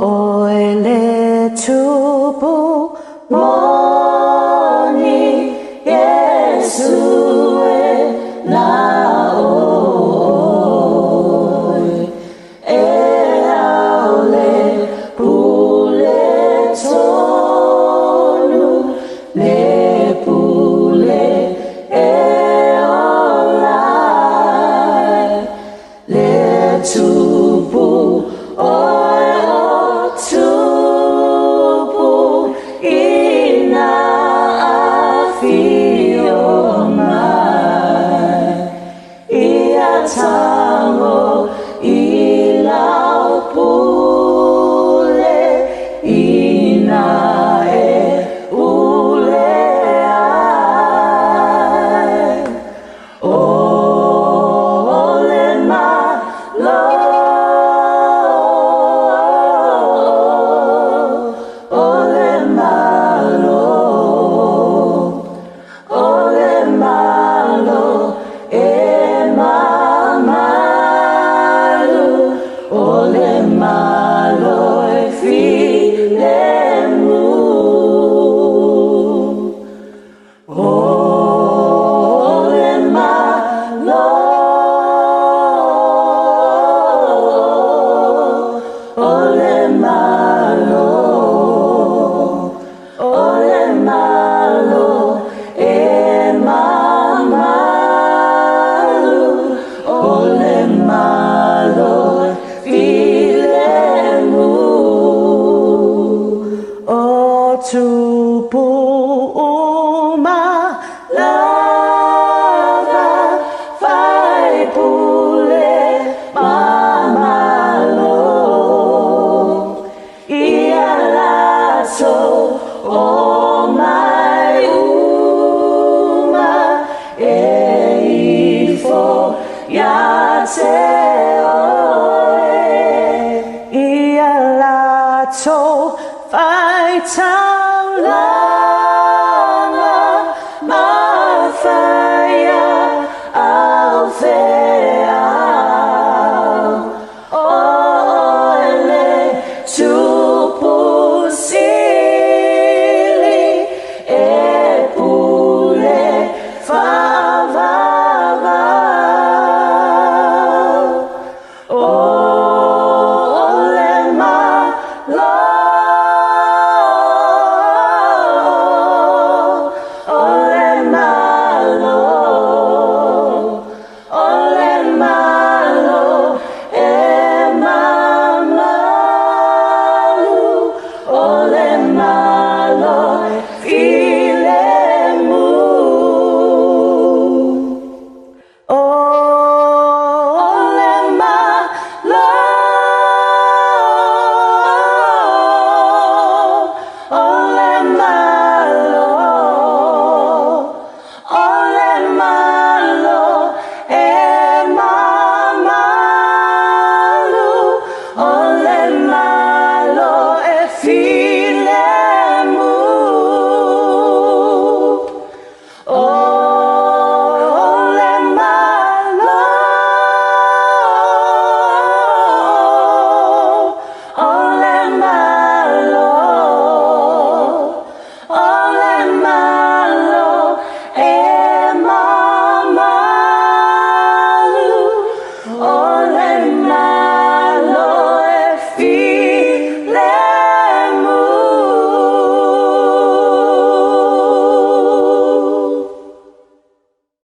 오일레 주부 뭐니 예수의 나오이 에아올레 불레 초누 내 불레 에올라이 내 주부 어여 주부 이나 피오마이 이야 창호 일라우 불레 이나에 울레아이 malo e filemu ole malo ole malo ole malo e mamalu ole malo O tupu uma lava fai pule mamalo ia laso o mai uma e ifo ya te oe ia laso phải trao lama mà phải